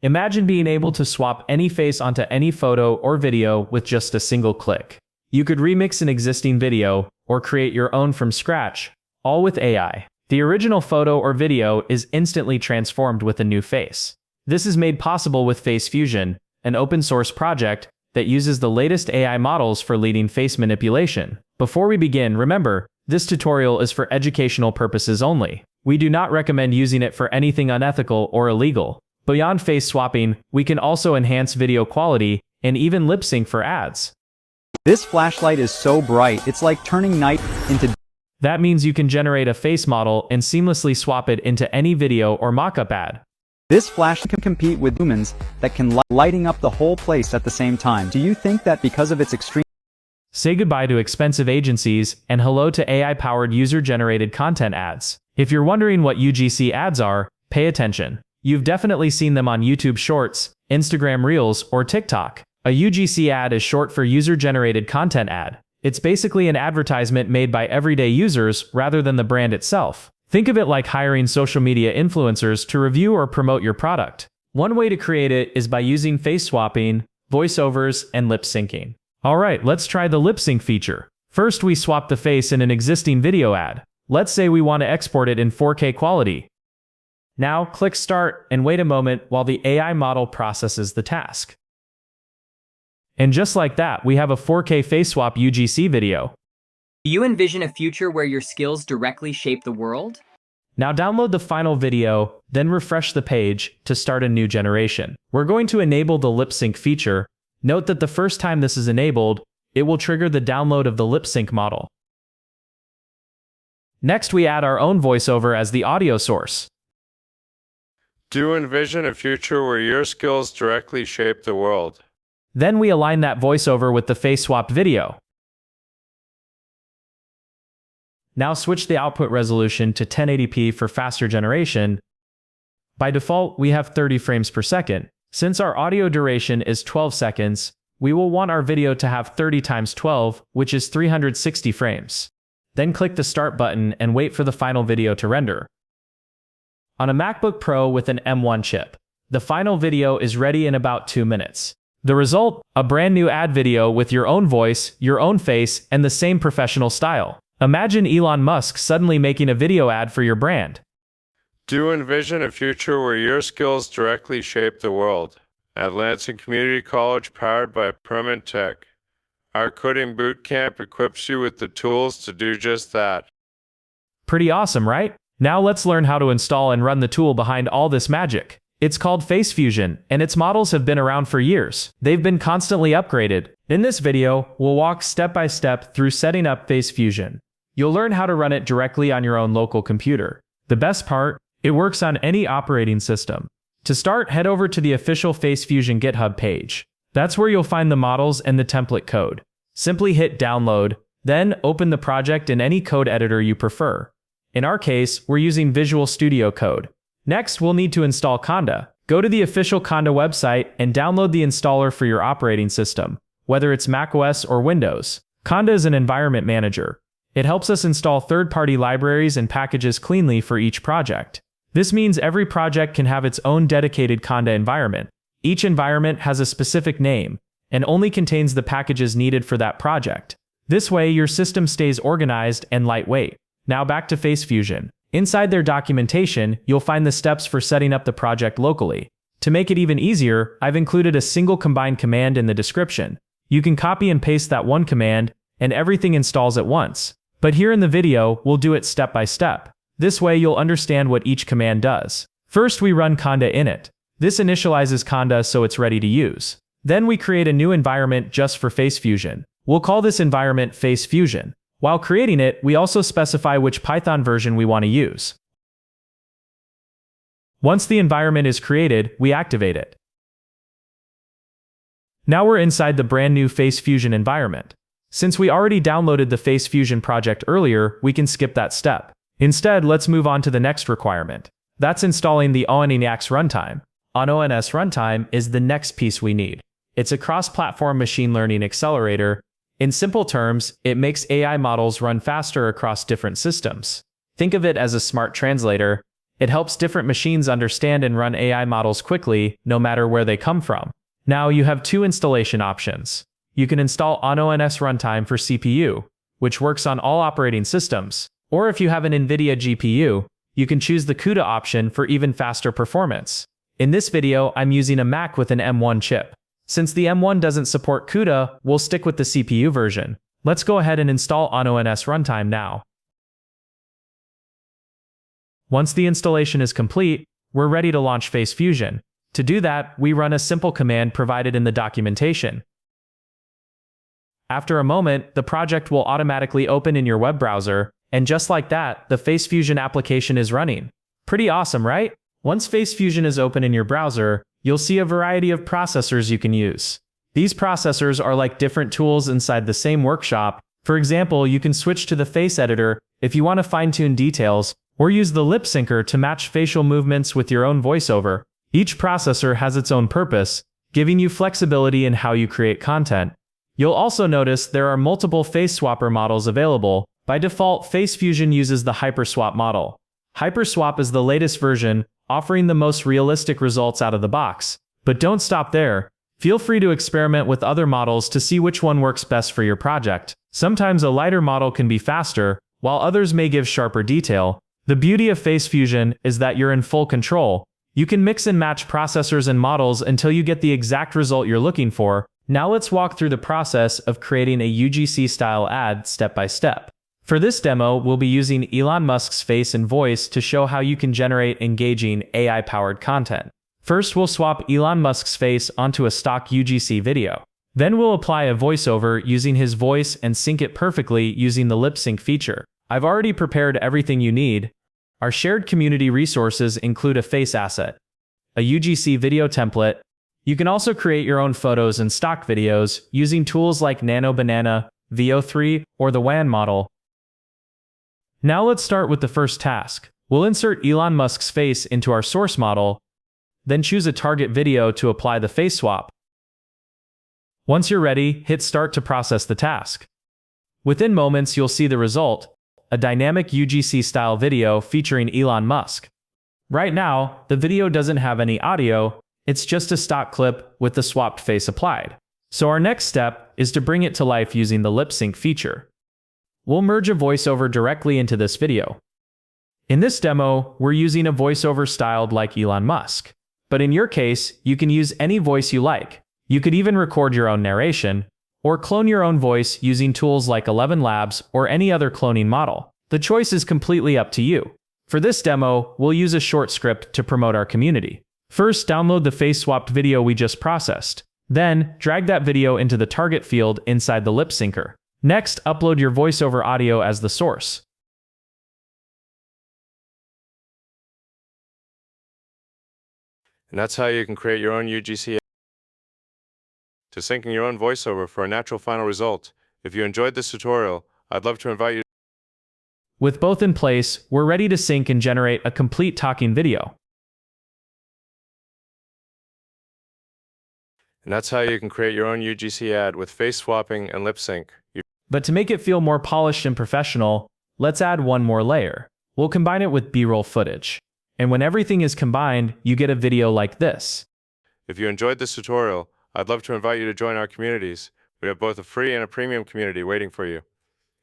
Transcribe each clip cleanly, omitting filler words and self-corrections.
Imagine being able to swap any face onto any photo or video with just a single click. You could remix an existing video or create your own from scratch, all with AI. The original photo or video is instantly transformed with a new face. This is made possible with FaceFusion, an open-source project that uses the latest AI models for leading face manipulation. Before we begin, remember, this tutorial is for educational purposes only. We do not recommend using it for anything unethical or illegal. Beyond face swapping, we can also enhance video quality and even lip sync for ads. This flashlight is so bright, it's like turning night into... That means you can generate a face model and seamlessly swap it into any video or mock-up ad. This flashlight can compete with lumens that can lighting up the whole place at the same time. Do you think that because of its extreme... Say goodbye to expensive agencies and hello to AI-powered user-generated content ads. If you're wondering what UGC ads are, pay attention. You've definitely seen them on YouTube Shorts, Instagram Reels, or TikTok. A UGC ad is short for user-generated content ad. It's basically an advertisement made by everyday users rather than the brand itself. Think of it like hiring social media influencers to review or promote your product. One way to create it is by using face swapping, voiceovers, and lip syncing. Alright, let's try the lip sync feature. First, we swap the face in an existing video ad. Let's say we want to export it in 4K quality. Now, click Start and wait a moment while the AI model processes the task. And just like that, we have a 4K face swap UGC video. Do you envision a future where your skills directly shape the world? Now download the final video, then refresh the page to start a new generation. We're going to enable the lip sync feature. Note that the first time this is enabled, it will trigger the download of the lip sync model. Next, we add our own voiceover as the audio source. Do you envision a future where your skills directly shape the world? Then we align that voiceover with the face swap video. Now switch the output resolution to 1080p for faster generation. By default, we have 30 frames per second. Since our audio duration is 12 seconds, we will want our video to have 30 times 12, which is 360 frames. Then click the Start button and wait for the final video to render. On a MacBook Pro with an M1 chip, the final video is ready in about 2 minutes. The result? A brand new ad video with your own voice, your own face, and the same professional style. Imagine Elon Musk suddenly making a video ad for your brand. Do you envision a future where your skills directly shape the world? At Lansing Community College, powered by Permanent Tech, our coding bootcamp equips you with the tools to do just that. Pretty awesome, right? Now let's learn how to install and run the tool behind all this magic. It's called FaceFusion, and its models have been around for years. They've been constantly upgraded. In this video, we'll walk step by step through setting up FaceFusion. You'll learn how to run it directly on your own local computer. The best part, it works on any operating system. To start, head over to the official FaceFusion GitHub page. That's where you'll find the models and the template code. Simply hit download, then open the project in any code editor you prefer. In our case, we're using Visual Studio Code. Next, we'll need to install Conda. Go to the official Conda website and download the installer for your operating system, whether it's macOS or Windows. Conda is an environment manager. It helps us install third-party libraries and packages cleanly for each project. This means every project can have its own dedicated Conda environment. Each environment has a specific name and only contains the packages needed for that project. This way, your system stays organized and lightweight. Now back to FaceFusion. Inside their documentation, you'll find the steps for setting up the project locally. To make it even easier, I've included a single combined command in the description. You can copy and paste that one command, and everything installs at once. But here in the video, we'll do it step by step. This way you'll understand what each command does. First, we run conda init. This initializes conda so it's ready to use. Then we create a new environment just for FaceFusion. We'll call this environment FaceFusion. While creating it, we also specify which Python version we want to use. Once the environment is created, we activate it. Now we're inside the brand new FaceFusion environment. Since we already downloaded the FaceFusion project earlier, we can skip that step. Instead, let's move on to the next requirement. That's installing the ONNX runtime. ONNX runtime is the next piece we need. It's a cross-platform machine learning accelerator. In simple terms, it makes AI models run faster across different systems. Think of it as a smart translator. It helps different machines understand and run AI models quickly, no matter where they come from. Now you have two installation options. You can install ONOS Runtime for CPU, which works on all operating systems. Or if you have an NVIDIA GPU, you can choose the CUDA option for even faster performance. In this video, I'm using a Mac with an M1 chip. Since the M1 doesn't support CUDA, we'll stick with the CPU version. Let's go ahead and install ONOS Runtime now. Once the installation is complete, we're ready to launch FaceFusion. To do that, we run a simple command provided in the documentation. After a moment, the project will automatically open in your web browser, and just like that, the FaceFusion application is running. Pretty awesome, right? Once FaceFusion is open in your browser, you'll see a variety of processors you can use. These processors are like different tools inside the same workshop. For example, you can switch to the face editor if you want to fine-tune details, or use the lip syncer to match facial movements with your own voiceover. Each processor has its own purpose, giving you flexibility in how you create content. You'll also notice there are multiple face swapper models available. By default, FaceFusion uses the HyperSwap model. HyperSwap is the latest version, offering the most realistic results out of the box. But don't stop there. Feel free to experiment with other models to see which one works best for your project. Sometimes a lighter model can be faster, while others may give sharper detail. The beauty of FaceFusion is that you're in full control. You can mix and match processors and models until you get the exact result you're looking for. Now let's walk through the process of creating a UGC-style ad step by step. For this demo, we'll be using Elon Musk's face and voice to show how you can generate engaging AI-powered content. First, we'll swap Elon Musk's face onto a stock UGC video. Then we'll apply a voiceover using his voice and sync it perfectly using the lip sync feature. I've already prepared everything you need. Our shared community resources include a face asset, a UGC video template. You can also create your own photos and stock videos using tools like Nano Banana, VO3, or the WAN model. Now let's start with the first task. We'll insert Elon Musk's face into our source model, then choose a target video to apply the face swap. Once you're ready, hit start to process the task. Within moments, you'll see the result, a dynamic UGC-style video featuring Elon Musk. Right now, the video doesn't have any audio, it's just a stock clip with the swapped face applied. So our next step is to bring it to life using the lip sync feature. We'll merge a voiceover directly into this video. In this demo, we're using a voiceover styled like Elon Musk. But in your case, you can use any voice you like. You could even record your own narration, or clone your own voice using tools like 11 Labs or any other cloning model. The choice is completely up to you. For this demo, we'll use a short script to promote our community. First, download the face-swapped video we just processed. Then, drag that video into the target field inside the lip syncer. Next, upload your voiceover audio as the source. And that's how you can create your own UGC to syncing your own voiceover for a natural final result. If you enjoyed this tutorial, I'd love to invite you. With both in place, we're ready to sync and generate a complete talking video. And that's how you can create your own UGC ad with face swapping and lip sync. But to make it feel more polished and professional, let's add one more layer. We'll combine it with B-roll footage. And when everything is combined, you get a video like this. If you enjoyed this tutorial, I'd love to invite you to join our communities. We have both a free and a premium community waiting for you.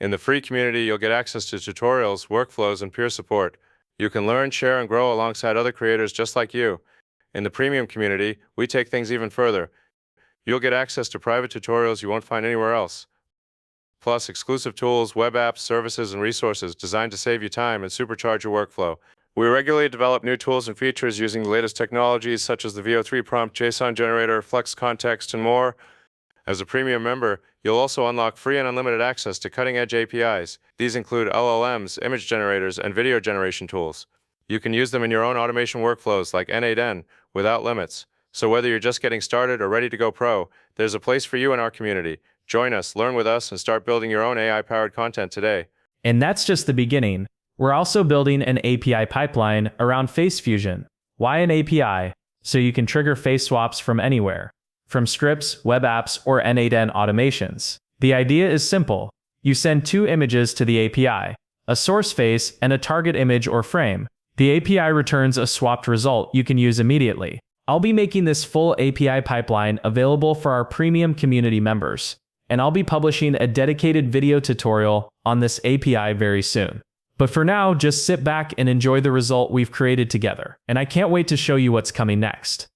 In the free community, you'll get access to tutorials, workflows, and peer support. You can learn, share, and grow alongside other creators just like you. In the premium community, we take things even further. You'll get access to private tutorials you won't find anywhere else, plus exclusive tools, web apps, services, and resources designed to save you time and supercharge your workflow. We regularly develop new tools and features using the latest technologies such as the VO3 prompt, JSON generator, Flex Context, and more. As a premium member, you'll also unlock free and unlimited access to cutting-edge APIs. These include LLMs, image generators, and video generation tools. You can use them in your own automation workflows like N8N without limits. So whether you're just getting started or ready to go pro, there's a place for you in our community. Join us, learn with us, and start building your own AI-powered content today. And that's just the beginning. We're also building an API pipeline around FaceFusion. Why an API? So you can trigger face swaps from anywhere, from scripts, web apps, or N8N automations. The idea is simple. You send two images to the API, a source face and a target image or frame. The API returns a swapped result you can use immediately. I'll be making this full API pipeline available for our premium community members, and I'll be publishing a dedicated video tutorial on this API very soon. But for now, just sit back and enjoy the result we've created together, and I can't wait to show you what's coming next.